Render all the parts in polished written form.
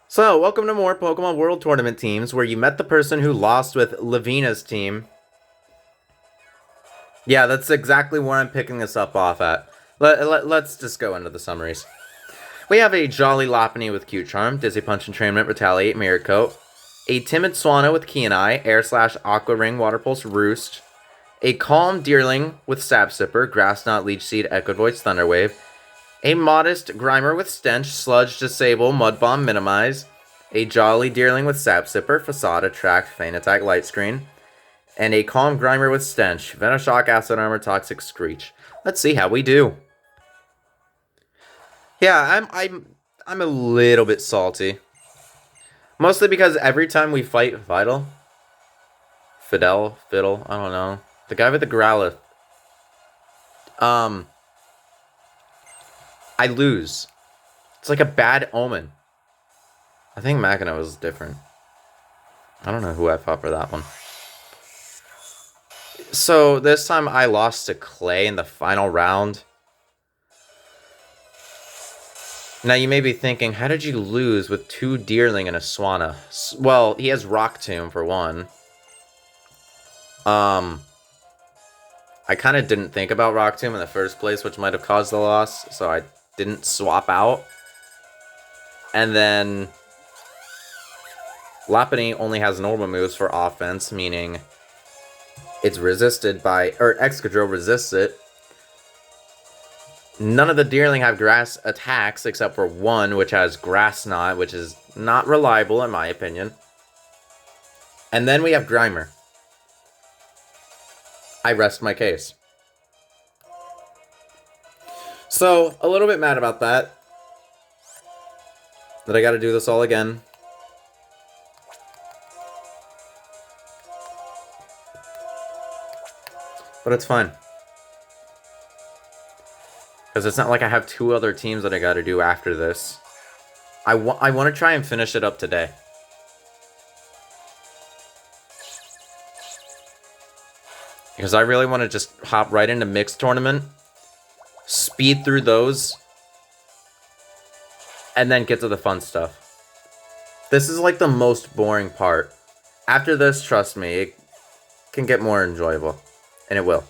So, welcome to more Pokemon World Tournament teams where you met the person who lost with Levina's team. Yeah, that's exactly where I'm picking this up off at. Let's just go into the summaries. We have a Jolly Lopunny with Cute Charm, Dizzy Punch Entrainment, Retaliate, Mirror Coat. A Timid Swano with Keen Eye, Air Slash, Aqua Ring, Water Pulse, Roost. A Calm Deerling with Sap Sipper, Grass Knot, Leech Seed, Echo Voice, Thunder Wave. A Modest Grimer with Stench, Sludge, Disable, Mud Bomb, Minimize. A Jolly Deerling with Sap Sipper, Facade, Attract, Feint Attack, Light Screen. And a Calm Grimer with Stench, Venoshock, Acid Armor, Toxic Screech. Let's see how we do. Yeah, I'm a little bit salty. Mostly because every time we fight Fiddle, I don't know. The guy with the Growlithe. I lose. It's like a bad omen. I think Magna was different. I don't know who I fought for that one. So this time I lost to Clay in the final round. Now you may be thinking, how did you lose with 2 Deerling and a Swanna? Well, he has Rock Tomb for one. I kind of didn't think about Rock Tomb in the first place, which might have caused the loss, so I didn't swap out. And then Lopunny only has normal moves for offense, meaning it's resisted by, or Excadrill resists it. None of the Deerling have grass attacks except for one, which has Grass Knot, which is not reliable in my opinion. And then we have Grimer. I rest my case. So, a little bit mad about that. That I gotta do this all again. But it's fine. Because it's not like I have 2 other teams that I gotta do after this. I want to try and finish it up today. Because I really want to just hop right into Mixed Tournament. Speed through those. And then get to the fun stuff. This is like the most boring part. After this, trust me, it can get more enjoyable. And it will.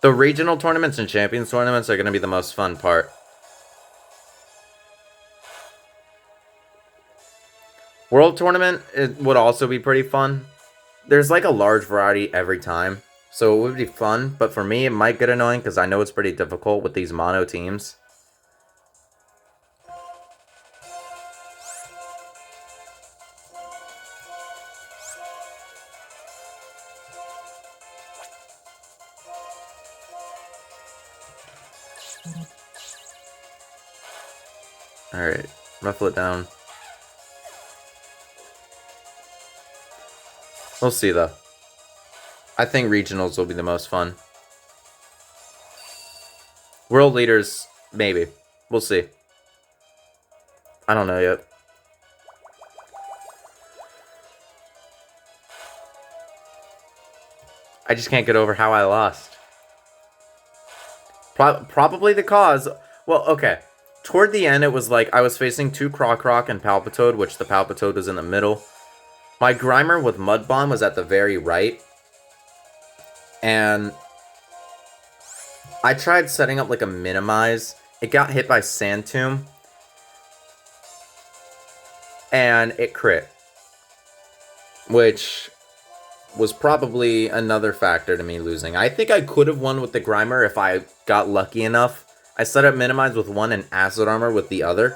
The regional tournaments and champions tournaments are going to be the most fun part. World tournament, it would also be pretty fun. There's like a large variety every time. So it would be fun. But for me, it might get annoying because I know it's pretty difficult with these mono teams. Alright, ruffle it down. We'll see though. I think regionals will be the most fun. World leaders, maybe. We'll see. I don't know yet. I just can't get over how I lost. Probably the cause. Well, okay. Toward the end, it was like I was facing 2 Croc and Palpitoad, which the Palpitoad was in the middle. My Grimer with Mud Bomb was at the very right. And I tried setting up like a minimize. It got hit by Sand Tomb. And it crit. Which was probably another factor to me losing. I think I could have won with the Grimer if I got lucky enough. I set up minimize with one and acid armor with the other.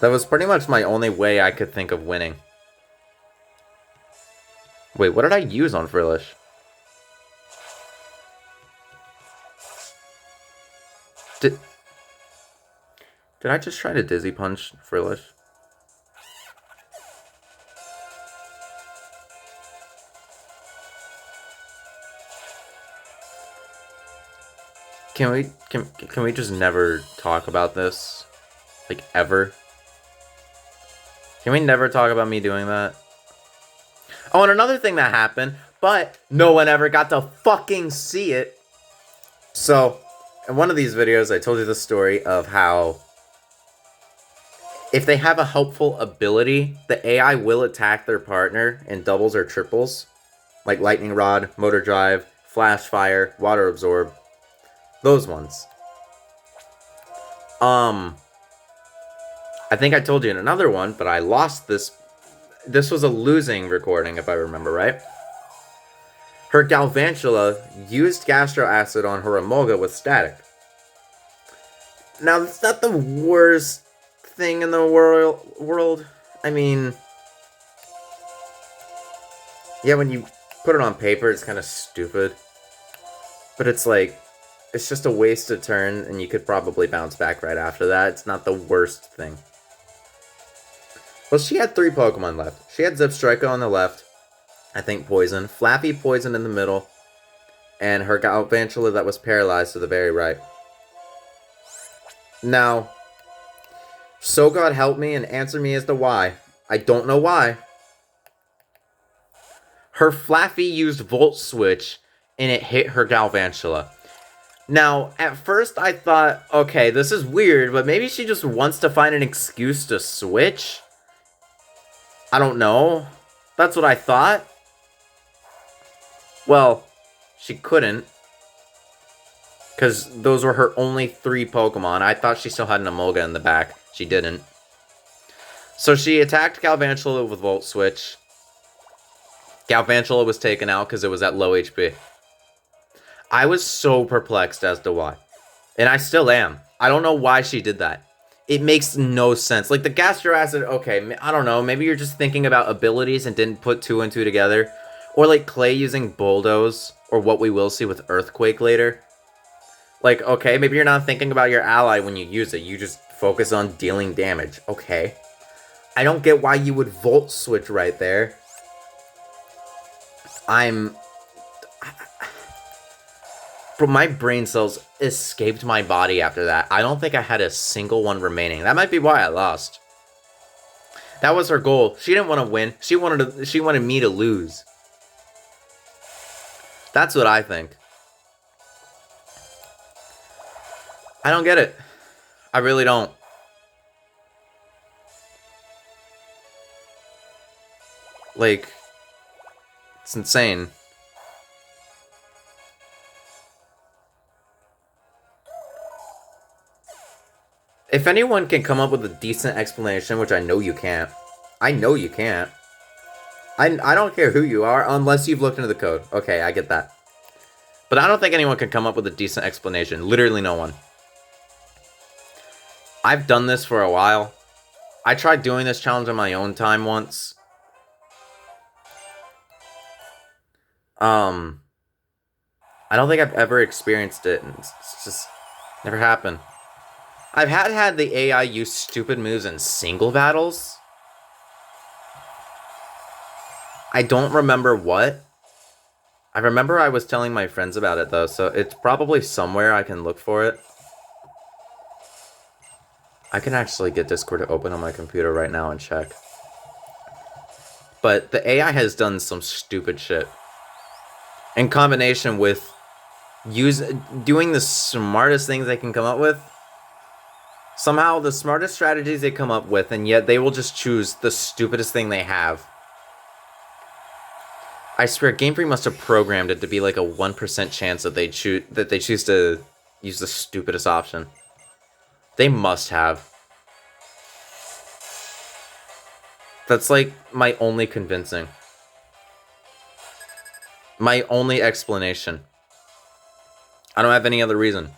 That was pretty much my only way I could think of winning. Wait, what did I use on Frillish? Did I just try to Dizzy Punch Frillish? Can we just never talk about this? Like, ever? Can we never talk about me doing that? Oh, and another thing that happened, but no one ever got to fucking see it. So, in one of these videos, I told you the story of how if they have a helpful ability, the AI will attack their partner in doubles or triples, like Lightning Rod, Motor Drive, Flash Fire, Water Absorb, those ones. I think I told you in another one, but I lost this. This was a losing recording, if I remember right. Her Galvantula used Gastro Acid on her Emolga with static. Now, that's not the worst thing in the world. I mean, yeah, when you put it on paper, it's kind of stupid. But it's like, it's just a wasted turn, and you could probably bounce back right after that. It's not the worst thing. Well, she had 3 Pokemon left. She had Zipstrika on the left, I think Poison, Flappy Poison in the middle, and her Galvantula that was paralyzed to the very right. Now, so God help me and answer me as to why. I don't know why. Her Flaffy used Volt Switch, and it hit her Galvantula. Now, at first I thought, okay, this is weird, but maybe she just wants to find an excuse to switch? I don't know. That's what I thought. Well, she couldn't. Because those were her only 3 Pokemon. I thought she still had an Emolga in the back. She didn't. So she attacked Galvantula with Volt Switch. Galvantula was taken out because it was at low HP. I was so perplexed as to why. And I still am. I don't know why she did that. It makes no sense. Like, the Gastro Acid, okay, I don't know. Maybe you're just thinking about abilities and didn't put 2 and 2 together. Or, like, Clay using Bulldoze. Or what we will see with Earthquake later. Like, okay, maybe you're not thinking about your ally when you use it. You just focus on dealing damage. Okay. I don't get why you would Volt Switch right there. But my brain cells escaped my body after that. I don't think I had a single one remaining. That might be why I lost. That was her goal. She didn't want to win. She wanted me to lose. That's what I think. I don't get it. I really don't. Like, it's insane. If anyone can come up with a decent explanation, which I know you can't. I know you can't. I don't care who you are, unless you've looked into the code. Okay, I get that. But I don't think anyone can come up with a decent explanation. Literally no one. I've done this for a while. I tried doing this challenge on my own time once. I don't think I've ever experienced it. It's just never happened. I've had the AI use stupid moves in single battles. I don't remember what. I remember I was telling my friends about it, though, so it's probably somewhere I can look for it. I can actually get Discord to open on my computer right now and check. But the AI has done some stupid shit. In combination with doing the smartest things they can come up with. Somehow, the smartest strategies they come up with, and yet they will just choose the stupidest thing they have. I swear, Game Freak must have programmed it to be like a 1% chance that they choose to use the stupidest option. They must have. That's like my only convincing. My only explanation. I don't have any other reason.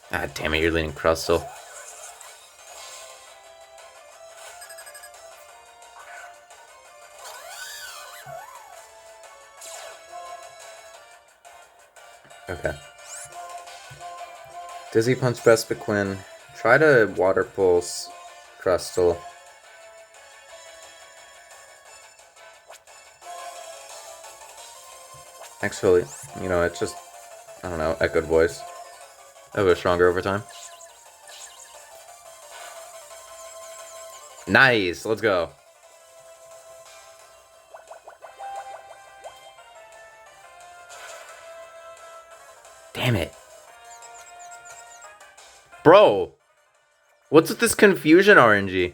Ah, damn it, you're leading Crustle. Okay. Dizzy Punch Vespiquen. Try to Water Pulse Crustle. Actually, you know, it's just, I don't know, Echoed Voice. That'll go stronger over time. Nice, let's go. Damn it. Bro, what's with this confusion RNG?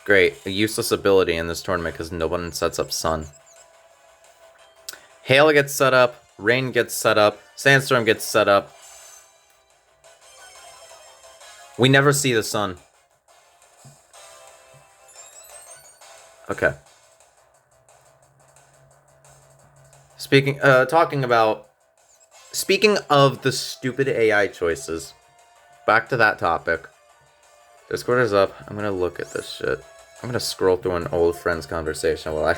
Great, a useless ability in this tournament because no one sets up Sun. Hail gets set up, Rain gets set up, Sandstorm gets set up. We never see the Sun. Okay. Speaking of the stupid AI choices, back to that topic. Discord is up. I'm gonna look at this shit. I'm gonna scroll through an old friend's conversation while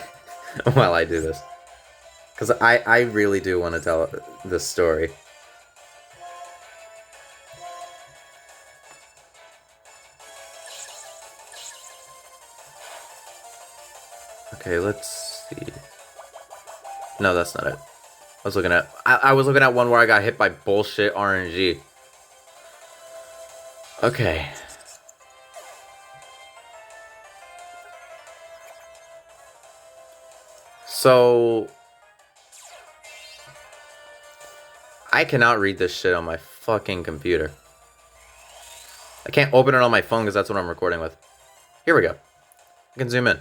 I do this. Because I really do want to tell this story. Okay, let's see. No, that's not it. I was looking at one where I got hit by bullshit RNG. Okay. So I cannot read this shit on my fucking computer. I can't open it on my phone because that's what I'm recording with. Here we go. I can zoom in.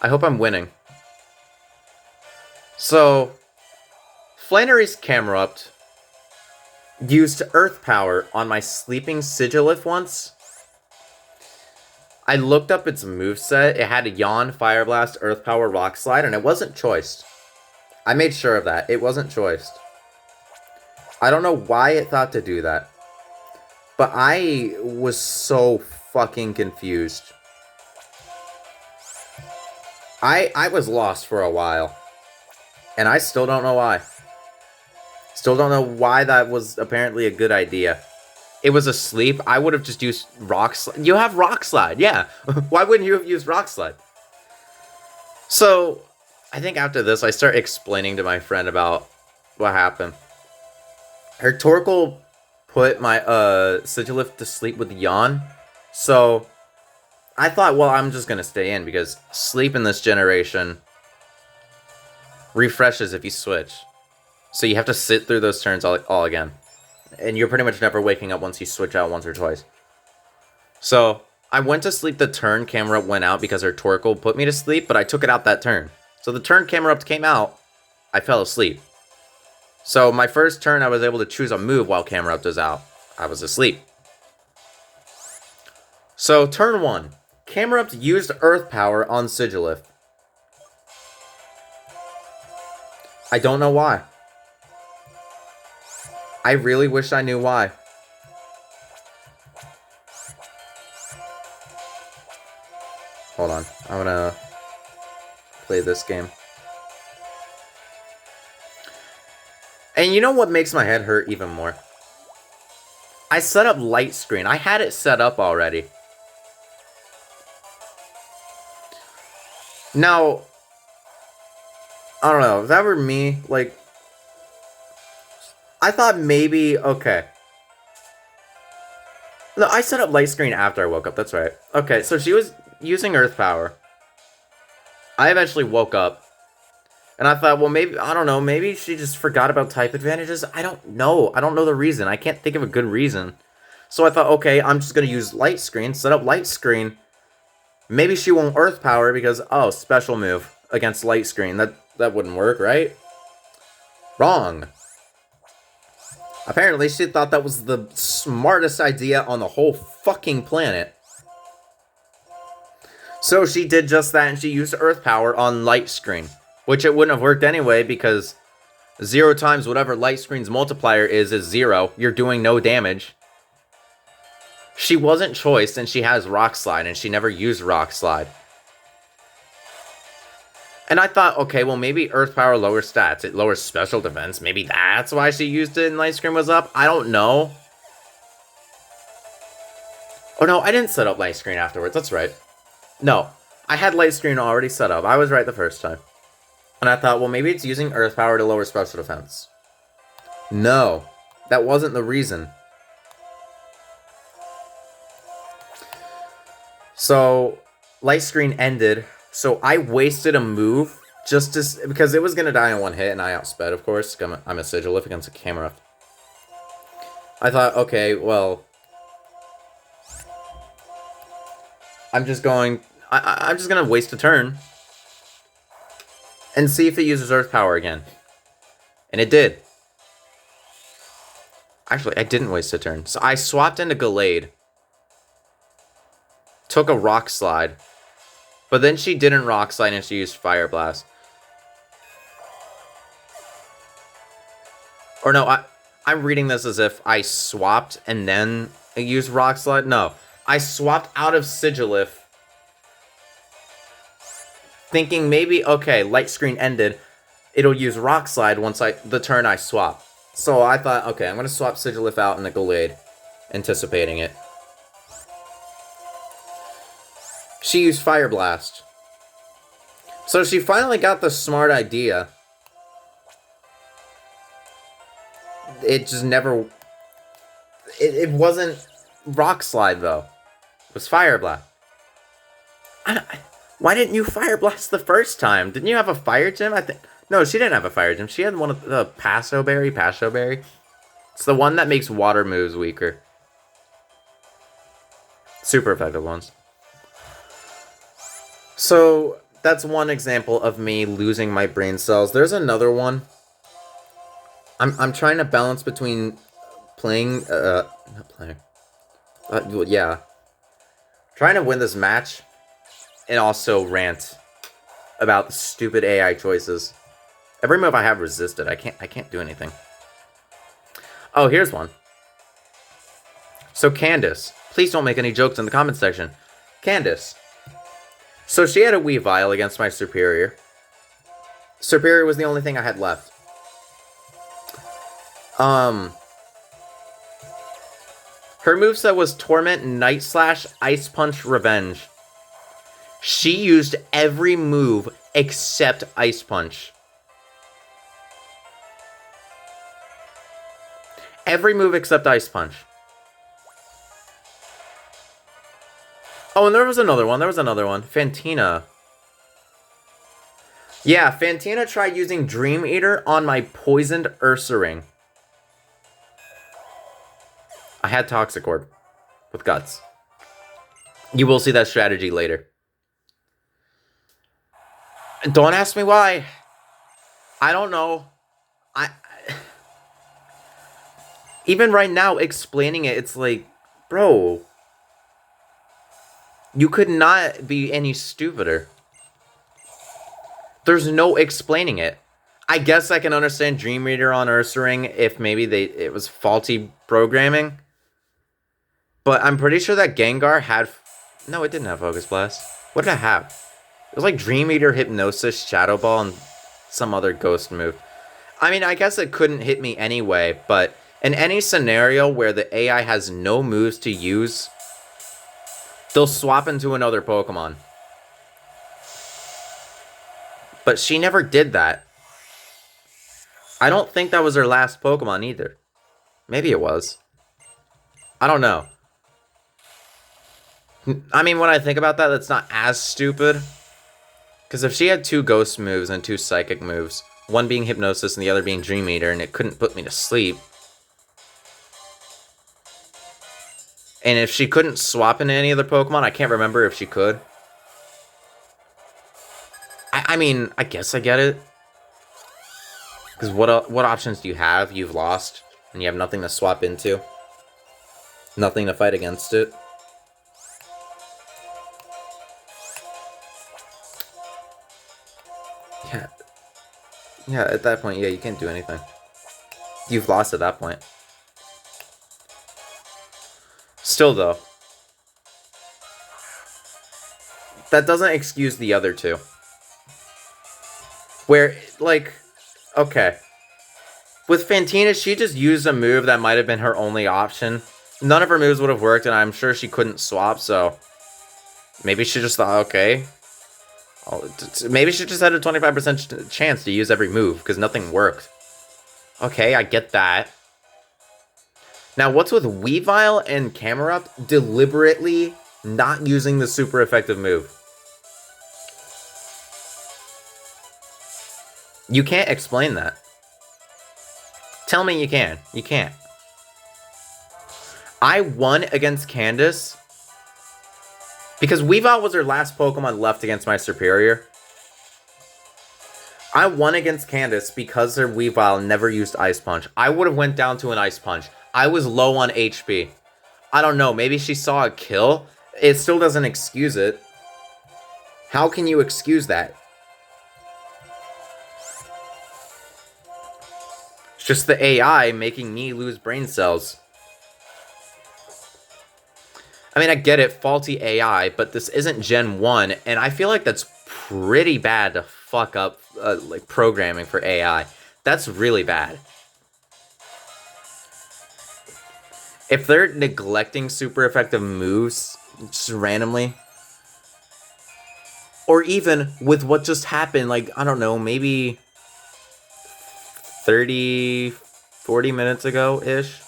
I hope I'm winning. So, Flannery's Camerupt used Earth Power on my sleeping Sigilif once. I looked up its moveset. It had a Yawn, Fire Blast, Earth Power, Rock Slide, and it wasn't choiced. I made sure of that. It wasn't choiced. I don't know why it thought to do that. But I was so fucking confused. I was lost for a while. And I still don't know why. Still don't know why that was apparently a good idea. It was asleep. I would have just used Rock Slide. You have Rock Slide, yeah. Why wouldn't you have used Rock Slide? So, I think after this, I start explaining to my friend about what happened. Her Torkoal put my Sigilif to sleep with Yawn. So, I thought, well, I'm just going to stay in because sleep in this generation refreshes if you switch. So you have to sit through those turns all again. And you're pretty much never waking up once you switch out once or twice. So, I went to sleep the turn Camerupt went out because her Torkoal put me to sleep, but I took it out that turn. So the turn Camerupt came out, I fell asleep. So my first turn I was able to choose a move while Camerupt was out. I was asleep. So turn 1. Camerupt used Earth Power on Sigilif. I don't know why. I really wish I knew why. Hold on. I want to play this game. And you know what makes my head hurt even more? I set up light screen. I had it set up already. Now, I don't know. If that were me, like, I thought maybe, okay. No, I set up light screen after I woke up. That's right. Okay, so she was using Earth Power. I eventually woke up. And I thought, well, maybe, I don't know, maybe she just forgot about type advantages. I don't know. I don't know the reason. I can't think of a good reason. So I thought, okay, I'm just going to use light screen, set up light screen. Maybe she won't Earth Power because, oh, special move against light screen. That wouldn't work, right? Wrong. Apparently, she thought that was the smartest idea on the whole fucking planet. So she did just that, and she used Earth Power on light screen. Which it wouldn't have worked anyway, because 0 times whatever light screen's multiplier is 0. You're doing no damage. She wasn't choiced, and she has Rock Slide, and she never used Rock Slide. And I thought, okay, well, maybe Earth Power lowers stats. It lowers special defense. Maybe that's why she used it and light screen was up. I don't know. Oh, no, I didn't set up light screen afterwards. That's right. No, I had light screen already set up. I was right the first time. And I thought, well, maybe it's using Earth Power to lower special defense. No, that wasn't the reason. So, light screen ended. So I wasted a move Just because it was going to die in one hit, and I outsped, of course. I'm a Sigilif against a camera. I thought, okay, well, I'm just going to waste a turn and see if it uses Earth Power again. And it did. Actually, I didn't waste a turn. So I swapped into Gallade. Took a Rock Slide. But then she didn't Rock Slide and she used Fire Blast. Or no, I'm reading this as if I swapped and then used Rock Slide. No, I swapped out of Sigilif, thinking maybe, okay, Light Screen ended, it'll use Rock Slide once the turn I swap. So I thought, okay, I'm going to swap Sigilif out in the Gallade, anticipating it. She used Fire Blast. So she finally got the smart idea. It just never... It wasn't Rock Slide, though. It was Fire Blast. Why didn't you Fire Blast the first time? Didn't you have a Fire Gem? No, she didn't have a Fire Gem. She had one of the Passo Berry. It's the one that makes water moves weaker. Super effective ones. So, that's one example of me losing my brain cells. There's another one. I'm trying to balance between playing, not playing, yeah. Trying to win this match, and also rant about the stupid AI choices. Every move I have resisted. I can't do anything. Oh, here's one. So Candace, please don't make any jokes in the comment section. Candace. So she had a Weavile against my Superior. Superior was the only thing I had left. Her moveset was Torment, Night Slash, Ice Punch, Revenge. She used every move except Ice Punch. Every move except Ice Punch. Oh, and there was another one. Fantina. Yeah, Fantina tried using Dream Eater on my poisoned Ursaring. I had Toxic Orb with Guts. You will see that strategy later. Don't ask me why. I don't know. Even right now, explaining it, it's like, bro, you could not be any stupider. There's no explaining it. I guess I can understand Dream Eater on Ursaring if maybe it was faulty programming. But I'm pretty sure that Gengar had... No, it didn't have Focus Blast. What did it have? It was like Dream Eater, Hypnosis, Shadow Ball, and some other ghost move. I mean, I guess it couldn't hit me anyway, but in any scenario where the AI has no moves to use, they'll swap into another Pokemon. But she never did that. I don't think that was her last Pokemon either. Maybe it was. I don't know. I mean, when I think about that, that's not as stupid. Because if she had 2 Ghost moves and 2 Psychic moves, one being Hypnosis and the other being Dream Eater, and it couldn't put me to sleep. And if she couldn't swap into any other Pokemon, I can't remember if she could. I mean, I guess I get it. Because what options do you have? You've lost, and you have nothing to swap into. Nothing to fight against it. Yeah, at that point, yeah, you can't do anything. You've lost at that point. Still, though, that doesn't excuse the other two. Where, like, okay. With Fantina, she just used a move that might have been her only option. None of her moves would have worked, and I'm sure she couldn't swap, so maybe she just thought, okay. Maybe she just had a 25% chance to use every move, because nothing worked. Okay, I get that. Now, what's with Weavile and Camerupt deliberately not using the super effective move? You can't explain that. Tell me you can. You can't. I won against Candace because Weavile was her last Pokemon left against my superior. I won against Candace because her Weavile never used Ice Punch. I would have went down to an Ice Punch. I was low on HP. I don't know, maybe she saw a kill? It still doesn't excuse it. How can you excuse that? It's just the AI making me lose brain cells. I mean, I get it, faulty AI, but this isn't Gen 1, and I feel like that's pretty bad to fuck up, like, programming for AI. That's really bad. If they're neglecting super effective moves just randomly, or even with what just happened, like, I don't know, maybe 30, 40 minutes ago-ish?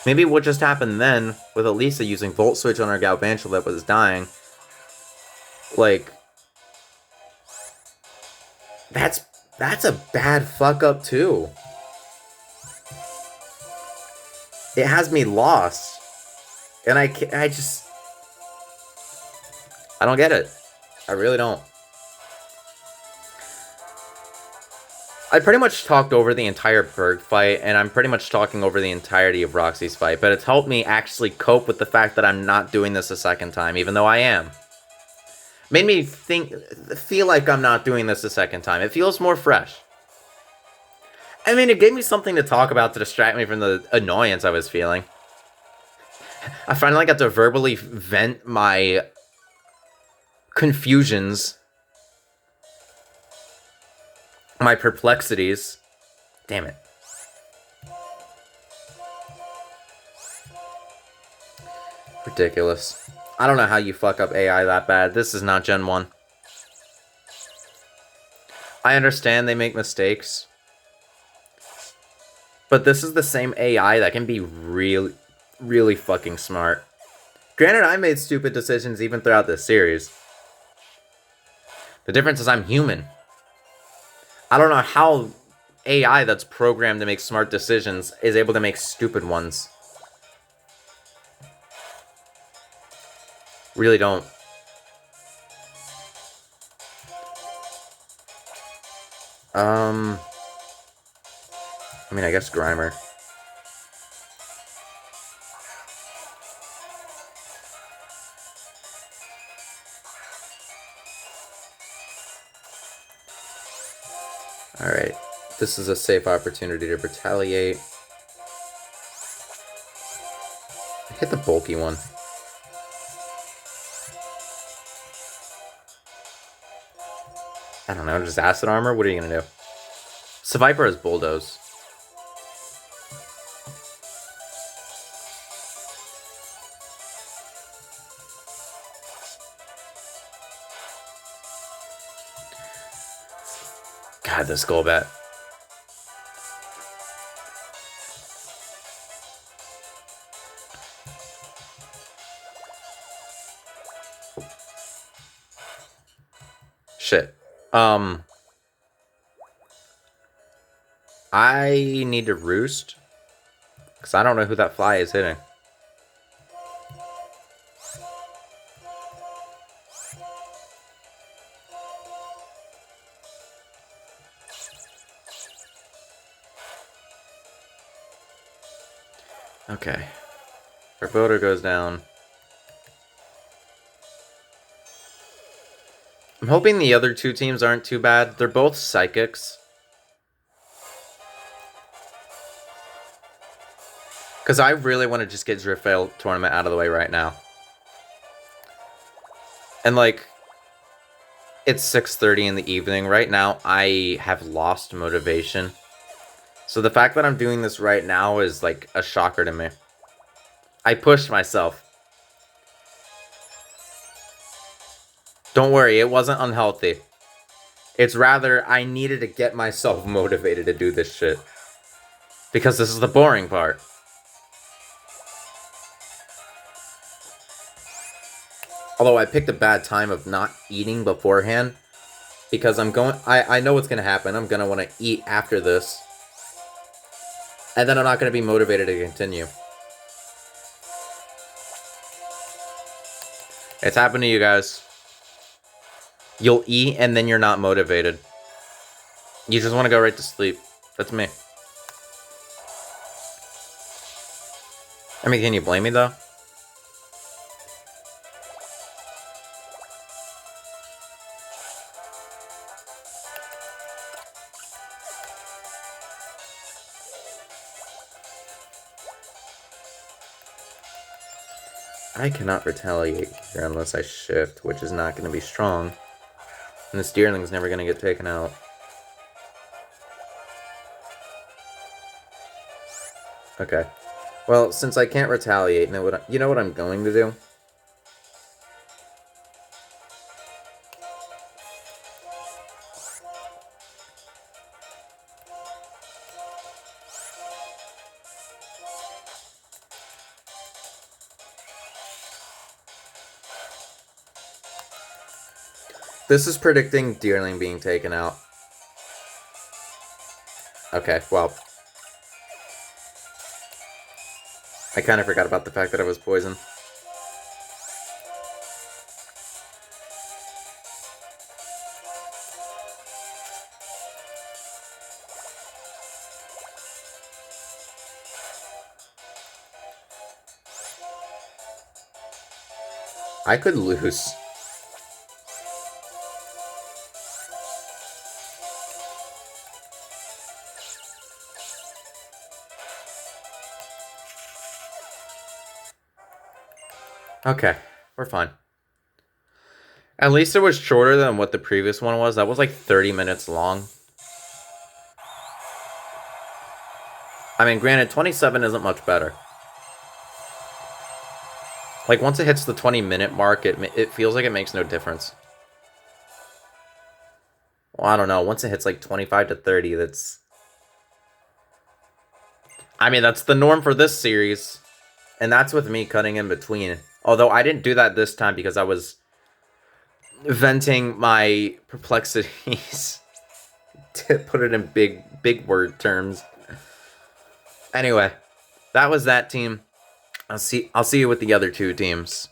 Maybe what just happened then, with Elisa using Volt Switch on her Galvantula that was dying, like, that's a bad fuck-up, too. It has me lost. And I don't get it. I really don't. I pretty much talked over the entire Berg fight, and I'm pretty much talking over the entirety of Roxy's fight, but it's helped me actually cope with the fact that I'm not doing this a second time, even though I am. Made me feel like I'm not doing this a second time. It feels more fresh. I mean, it gave me something to talk about to distract me from the annoyance I was feeling. I finally got to verbally vent my confusions, my perplexities. Damn it. Ridiculous. I don't know how you fuck up AI that bad. This is not Gen 1. I understand they make mistakes, but this is the same AI that can be really, really fucking smart. Granted, I made stupid decisions even throughout this series. The difference is I'm human. I don't know how AI that's programmed to make smart decisions is able to make stupid ones. Really don't. I mean, I guess Grimer. Alright. This is a safe opportunity to retaliate. Hit the bulky one. I don't know, just acid armor? What are you gonna do? Seviper has bulldoze. God, this Golbat. Shit. I need to roost, because I don't know who that fly is hitting. Okay. Our boater goes down. I'm hoping the other two teams aren't too bad. They're both psychics. Because I really want to just get Driftveil tournament out of the way right now. And like, it's 6:30 in the evening. Right now, I have lost motivation. So the fact that I'm doing this right now is like a shocker to me. I pushed myself. Don't worry, it wasn't unhealthy. It's rather, I needed to get myself motivated to do this shit. Because this is the boring part. Although I picked a bad time of not eating beforehand. Because I know what's going to happen. I'm going to want to eat after this. And then I'm not going to be motivated to continue. It's happened to you guys. You'll eat and then you're not motivated. You just want to go right to sleep. That's me. I mean, can you blame me though? I cannot retaliate here unless I shift, which is not going to be strong. And this deerling's never going to get taken out. Okay. Well, since I can't retaliate, you know what I'm going to do? This is predicting deerling being taken out. Okay, well. I kind of forgot about the fact that I was poisoned. I could lose. Okay, we're fine. At least it was shorter than what the previous one was. That was like 30 minutes long. I mean, granted, 27 isn't much better. Like, once it hits the 20-minute mark, it feels like it makes no difference. Well, I don't know. Once it hits like 25 to 30, that's... I mean, that's the norm for this series. And that's with me cutting in between. Although I didn't do that this time because I was venting my perplexities. To put it in big word terms. Anyway, that was that team. I'll see you with the other two teams.